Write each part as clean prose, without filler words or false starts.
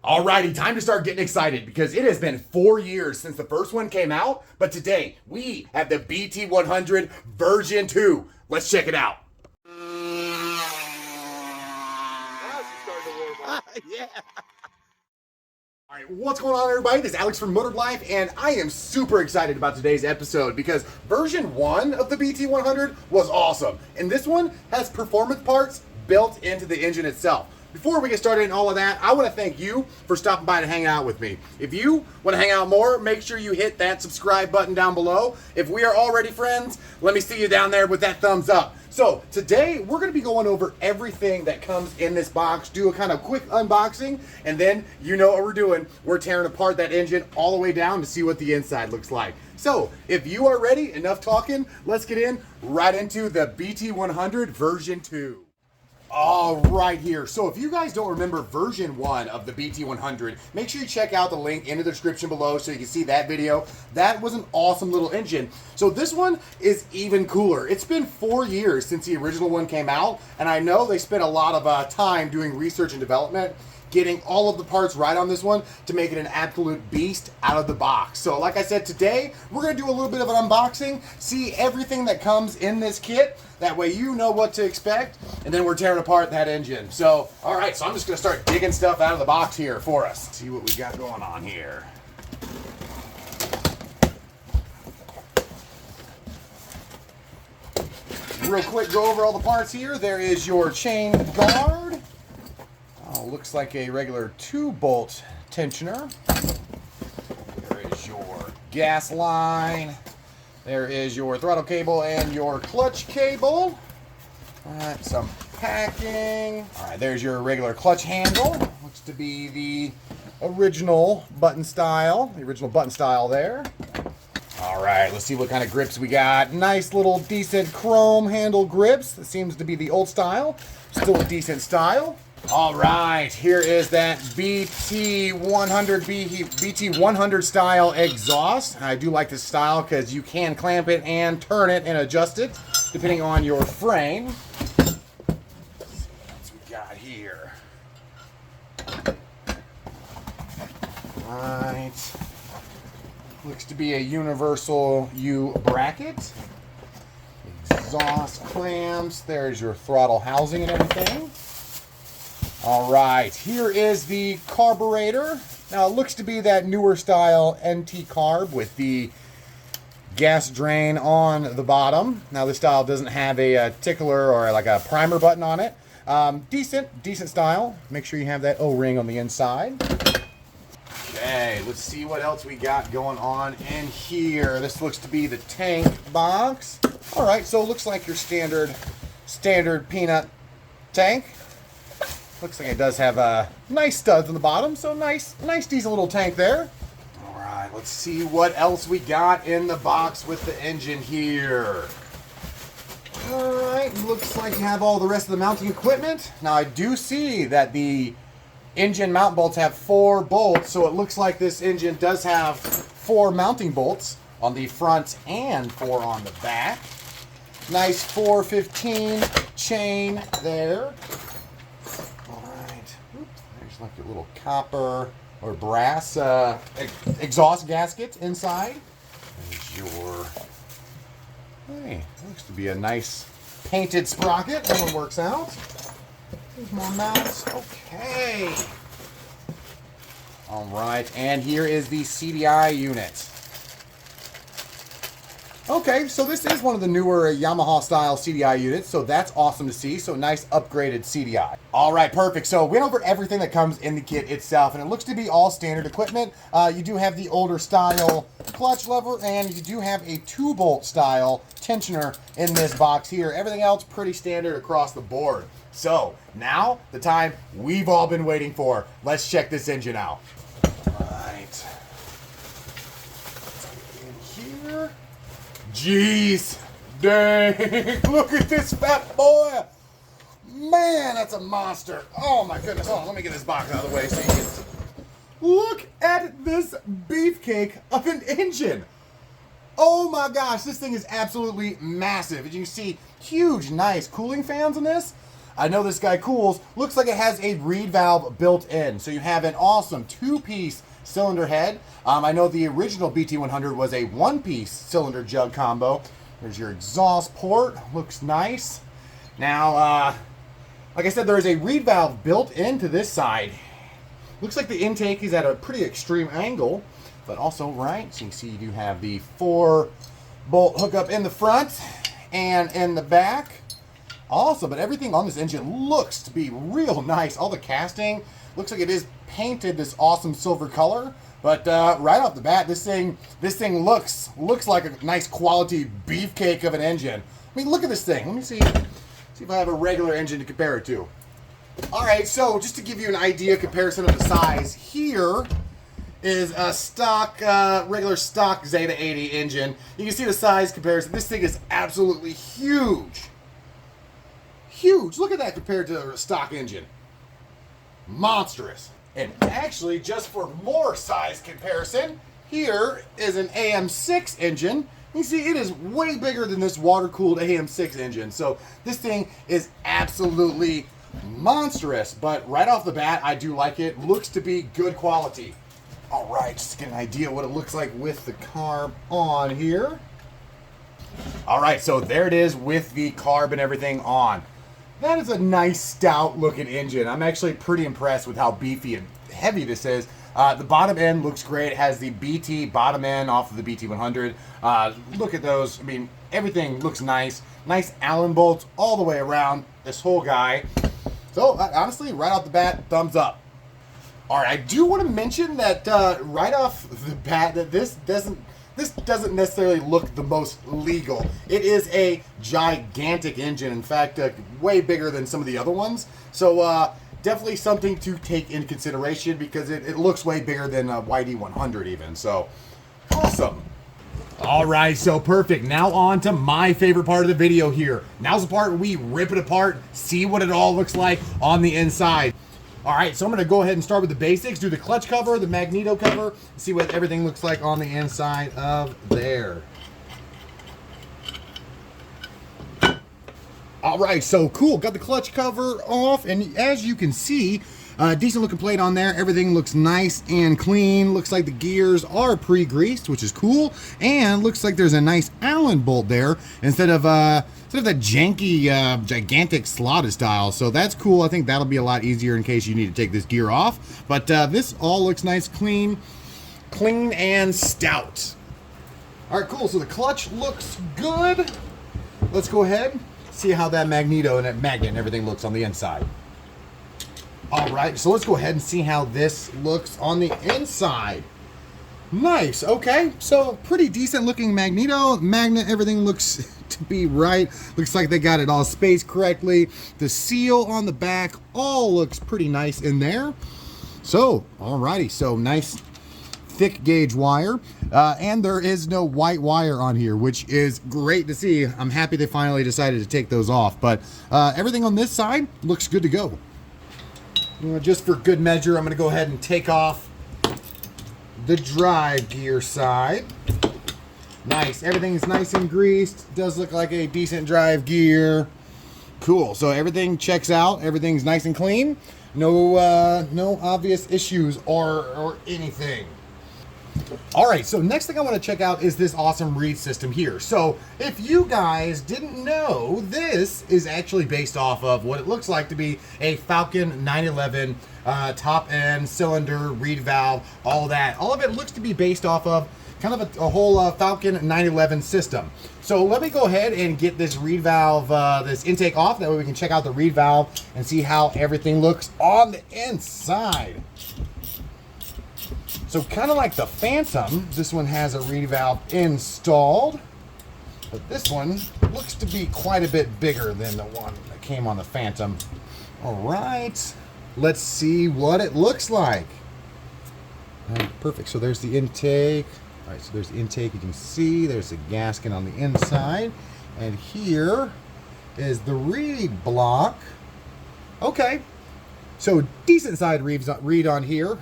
Alrighty, time to start getting excited because it has been 4 years since the first one came out, but today we have the BT100 version 2. Let's check it out. Yeah. All right, what's going on, everybody? This is Alex from Motored Life, and I am super excited about today's episode because version 1 of the BT100 was awesome, and this one has performance parts built into the engine itself. Before we get started in all of that, I want to thank you for stopping by to hang out with me. If you want to hang out more, make sure you hit that subscribe button down below. If we are already friends, let me see you down there with that thumbs up. So today we're going to be going over everything that comes in this box, do a kind of quick unboxing, and then you know what we're doing. We're tearing apart that engine all the way down to see what the inside looks like. So if you are ready, enough talking, let's get right into the BT100 version 2. All right here. So if you guys don't remember version 1 of the BT100, make sure you check out the link in the description below so you can see that video. That was an awesome little engine. So this one is even cooler. It's been 4 years since the original one came out, and I know they spent a lot of time doing research and development, getting all of the parts right on this one to make it an absolute beast out of the box. So like I said, today we're going to do a little bit of an unboxing, see everything that comes in this kit. That way you know what to expect, and then we're tearing apart that engine. So, all right, so I'm just going to start digging stuff out of the box here for us. See what we got going on here. Real quick, go over all the parts here. There is your chain guard. Oh, looks like a regular 2-bolt tensioner. There is your gas line. There is your throttle cable and your clutch cable. All right, some packing. All right, there's your regular clutch handle. Looks to be the original button style. The original button style there. All right, let's see what kind of grips we got. Nice little decent chrome handle grips. That seems to be the old style. Still a decent style. All right, here is that BT100 style exhaust. I do like this style because you can clamp it and turn it and adjust it depending on your frame. Let's see what we got here. All right, looks to be a universal U bracket. Exhaust clamps. There's your throttle housing and everything. All right, here is the carburetor. Now, it looks to be that newer style NT carb with the gas drain on the bottom. Now, this style doesn't have a tickler or like a primer button on it. Decent style. Make sure you have that O-ring on the inside. Okay, let's see what else we got going on in here. This looks to be the tank box. All right, so it looks like your standard peanut tank. Looks like it does have nice studs on the bottom, so nice decent little tank there. All right, let's see what else we got in the box with the engine here. All right, looks like you have all the rest of the mounting equipment. Now, I do see that the engine mount bolts have 4 bolts, so it looks like this engine does have 4 mounting bolts on the front and 4 on the back. Nice 415 chain there. There's like a little copper or brass exhaust gasket inside. There's your, hey, looks to be a nice painted sprocket. That one works out. There's more mounts. Okay. All right, and here is the CDI unit. Okay, so this is one of the newer Yamaha style CDI units, so that's awesome to see. So nice upgraded CDI. All right, perfect. So went over everything that comes in the kit itself, and it looks to be all standard equipment. You do have the older style clutch lever, and you do have a 2-bolt style tensioner in this box here. Everything else pretty standard across the board. So now the time we've all been waiting for. Let's check this engine out. All right. In here. Jeez, dang, look at this fat boy. Man, that's a monster. Oh my goodness. Hold on, let me get this box out of the way so you can see. Look at this beefcake of an engine. Oh my gosh, this thing is absolutely massive. As you can see, huge, nice cooling fans in this. I know this guy cools. Looks like it has a reed valve built in. So you have an awesome 2-piece cylinder head. I know the original BT100 was a 1-piece cylinder jug combo. There's your exhaust port. Looks nice. Now, like I said, there is a reed valve built into this side. Looks like the intake is at a pretty extreme angle, but also right. So you see you do have the 4-bolt hookup in the front and in the back. Also, but everything on this engine looks to be real nice. All the casting looks like it is painted this awesome silver color. But right off the bat, this thing looks like a nice quality beefcake of an engine. I mean, look at this thing. Let me see if I have a regular engine to compare it to. All right, so just to give you an idea comparison of the size, here is a stock, regular stock Zeta 80 engine. You can see the size comparison. This thing is absolutely huge. Huge. Look at that compared to a stock engine. Monstrous. And actually, just for more size comparison, here is an AM6 engine. You see, it is way bigger than this water-cooled AM6 engine. So this thing is absolutely monstrous. But right off the bat, I do like it. Looks to be good quality. All right, just to get an idea what it looks like with the carb on here. All right, so there it is with the carb and everything on. That is a nice stout looking engine. I'm actually pretty impressed with how beefy and heavy this is. The bottom end looks great. It has the BT bottom end off of the BT100. Look at those. I mean, everything looks nice. Nice Allen bolts all the way around this whole guy. So honestly, right off the bat, thumbs up. All right, I do want to mention that right off the bat that this doesn't necessarily look the most legal. It is a gigantic engine. In fact, way bigger than some of the other ones. So definitely something to take into consideration because it looks way bigger than a YD100 even. So awesome. All right, so perfect. Now on to my favorite part of the video here. Now's the part where we rip it apart, see what it all looks like on the inside. All right, so I'm gonna go ahead and start with the basics, do the clutch cover, the magneto cover, see what everything looks like on the inside of there. All right, so cool, got the clutch cover off, and as you can see, decent looking plate on there. Everything looks nice and clean. Looks like the gears are pre-greased, which is cool, and looks like there's a nice Allen bolt there instead of that janky, gigantic slotted style. So that's cool. I think that'll be a lot easier in case you need to take this gear off. But this all looks nice, clean and stout. All right, cool. So the clutch looks good. Let's go ahead, see how that magneto and that magnet and everything looks on the inside. All right, so let's go ahead and see how this looks on the inside. Nice, okay. So pretty decent looking magneto. Magnet, everything looks to be right. Looks like they got it all spaced correctly. The seal on the back all looks pretty nice in there. So, alrighty, so nice thick gauge wire. And there is no white wire on here, which is great to see. I'm happy they finally decided to take those off. But everything on this side looks good to go. Just for good measure, I'm going to go ahead and take off the drive gear side. Nice. Everything's nice and greased. Does look like a decent drive gear. Cool. So everything checks out. Everything's nice and clean. No obvious issues or anything. All right, so next thing I want to check out is this awesome reed system here. So if you guys didn't know, this is actually based off of what it looks like to be a Falcon 911 top end cylinder, reed valve, all that. All of it looks to be based off of kind of a whole Falcon 911 system. So let me go ahead and get this reed valve, this intake off. That way we can check out the reed valve and see how everything looks on the inside. So kind of like the Phantom, this one has a reed valve installed, but this one looks to be quite a bit bigger than the one that came on the Phantom. All right, let's see what it looks like. All right, perfect, so there's the intake. All right, so there's the intake, you can see there's a gasket on the inside, and here is the reed block. Okay. So decent side reed on here.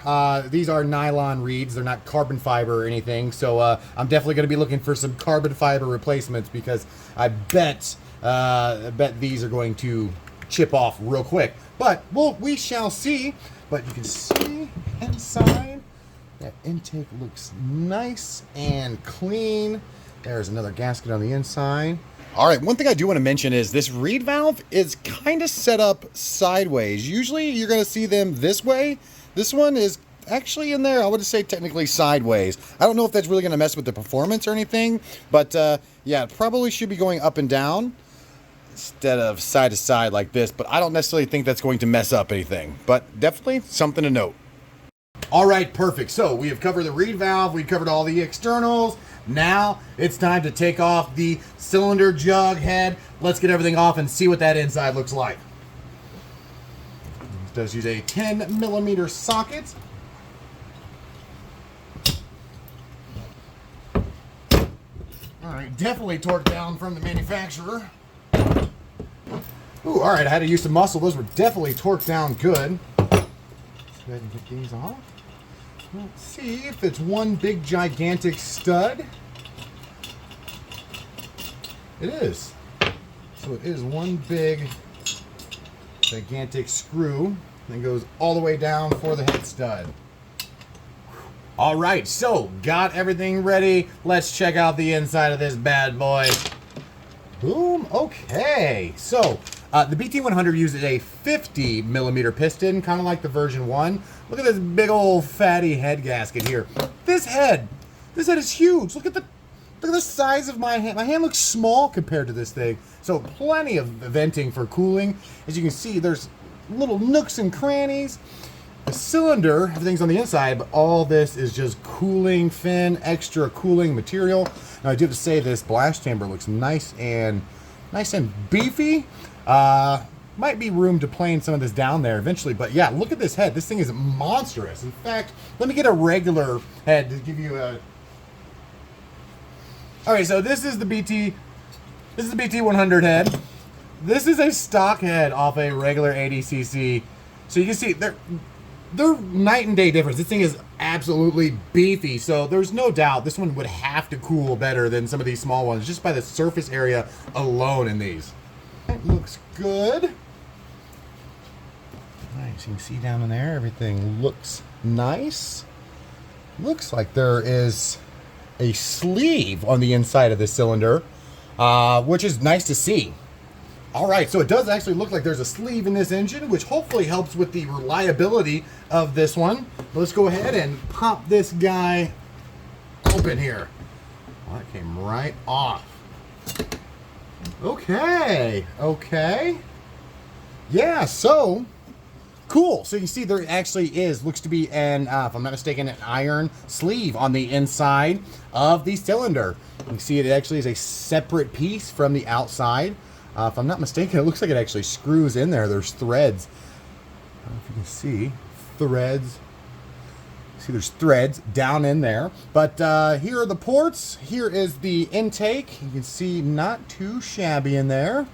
These are nylon reeds. They're not carbon fiber or anything. So I'm definitely going to be looking for some carbon fiber replacements because I bet these are going to chip off real quick. But we shall see. But you can see inside that intake looks nice and clean. There's another gasket on the inside. All right, one thing I do want to mention is this reed valve is kind of set up sideways. Usually you're going to see them this way. This one is actually in there, I would say technically sideways. I don't know if that's really going to mess with the performance or anything, but yeah, it probably should be going up and down instead of side to side like this, but I don't necessarily think that's going to mess up anything, but definitely something to note. All right, perfect. So we have covered the reed valve, we've covered all the externals. Now it's time to take off the cylinder jug head. Let's get everything off and see what that inside looks like. It does use a 10mm socket. All right, definitely torqued down from the manufacturer. Ooh, all right, I had to use some muscle. Those were definitely torqued down good. Let's go ahead and get these off. Let's see if it's one big gigantic stud. It is. So it is one big gigantic screw that goes all the way down for the head stud. All right, so got everything ready. Let's check out the inside of this bad boy. Boom. Okay, so the BT100 uses a 50mm piston, kind of like the version 1. Look at this big old fatty head gasket here. This head is huge. Look at the size of my hand. My hand looks small compared to this thing. So plenty of venting for cooling. As you can see, there's little nooks and crannies. The cylinder, everything's on the inside, but all this is just cooling fin, extra cooling material. Now I do have to say this blast chamber looks nice and beefy. Might be room to plane some of this down there eventually, but yeah, look at this head. This thing is monstrous. In fact, let me get a regular head to give you a... All right, so this is the BT100 head. This is a stock head off a regular 80cc. So you can see they're night and day difference. This thing is absolutely beefy, so there's no doubt this one would have to cool better than some of these small ones just by the surface area alone in these. It looks good. Nice, you can see down in there, everything looks nice. Looks like there is a sleeve on the inside of this cylinder, which is nice to see. All right, so it does actually look like there's a sleeve in this engine, which hopefully helps with the reliability of this one. Let's go ahead and pop this guy open here. Well, that came right off. Okay. Yeah, so cool. So you can see there actually looks to be an, if I'm not mistaken, an iron sleeve on the inside of the cylinder. You can see it actually is a separate piece from the outside. If I'm not mistaken, it looks like it actually screws in there. There's threads. I don't know if you can see threads. See, there's threads down in there. But here are the ports. Here is the intake. You can see not too shabby in there.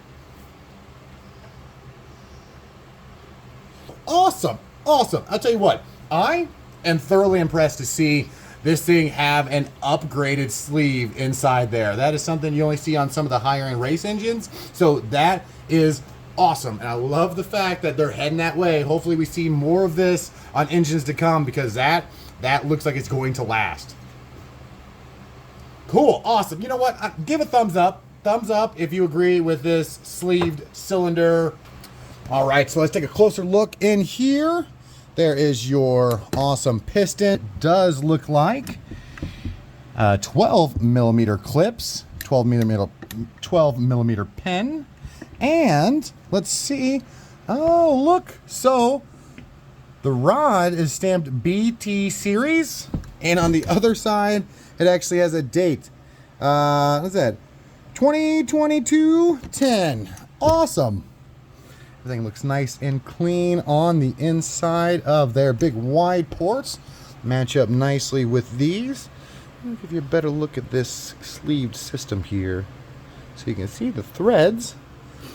Awesome. Awesome. I'll tell you what, I am thoroughly impressed to see this thing have an upgraded sleeve inside there. That is something you only see on some of the higher end race engines. So that is awesome. And I love the fact that they're heading that way. Hopefully we see more of this on engines to come, because that looks like it's going to last. Cool. Awesome. You know what? Give a thumbs up. Thumbs up if you agree with this sleeved cylinder. All right, so let's take a closer look in here. There is your awesome piston. It does look like 12mm clips, 12mm pen, and let's see. Oh, look. So the rod is stamped BT series, and on the other side, it actually has a date. What's that? 2022-10. Awesome. Everything looks nice and clean on the inside of their big wide ports. Match up nicely with these. I'll give you a better look at this sleeved system here, so you can see the threads.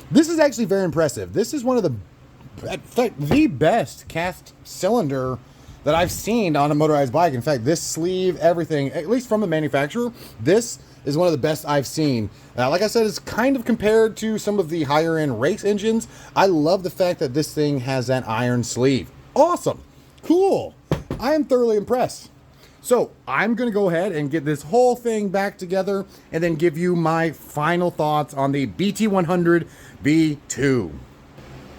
This is actually very impressive. This is one of the best cast cylinder that I've seen on a motorized bike. In fact, this sleeve, everything, at least from the manufacturer, this is one of the best I've seen. Like I said, it's kind of compared to some of the higher end race engines. I love the fact that this thing has that iron sleeve. Awesome. Cool. I am thoroughly impressed. So I'm going to go ahead and get this whole thing back together and then give you my final thoughts on the BT100 V2.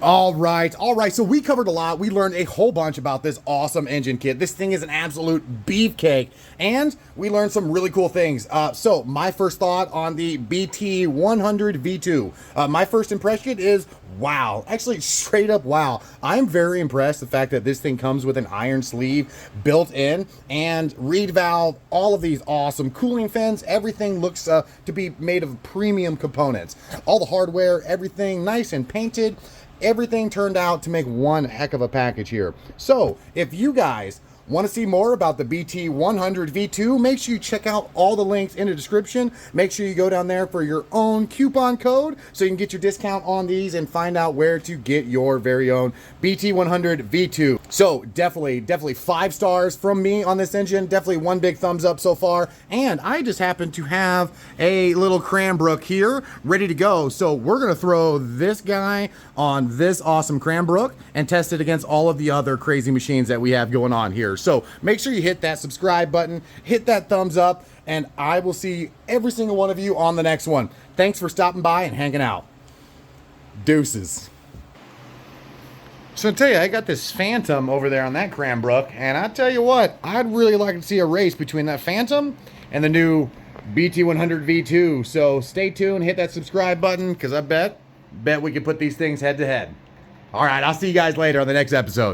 All right. So we covered a lot. We learned a whole bunch about this awesome engine kit. This thing is an absolute beefcake, and we learned some really cool things. So my first thought on the BT100 V2. My first impression is wow. Actually, straight up wow. I'm very impressed the fact that this thing comes with an iron sleeve built in and reed valve, all of these awesome cooling fins. Everything looks to be made of premium components. All the hardware, everything nice and painted. Everything turned out to make one heck of a package here. So if you guys want to see more about the BT100 V2, make sure you check out all the links in the description. Make sure you go down there for your own coupon code so you can get your discount on these and find out where to get your very own BT100 V2. So definitely 5 stars from me on this engine. Definitely one big thumbs up so far. And I just happen to have a little Cranbrook here ready to go. So we're going to throw this guy on this awesome Cranbrook and test it against all of the other crazy machines that we have going on here. So make sure you hit that subscribe button, hit that thumbs up, and I will see every single one of you on the next one. Thanks for stopping by and hanging out. Deuces. So I tell you, I got this Phantom over there on that Cranbrook, and I tell you what, I'd really like to see a race between that Phantom and the new BT100 V2. So stay tuned, hit that subscribe button, because I bet we can put these things head to head. All right, I'll see you guys later on the next episode.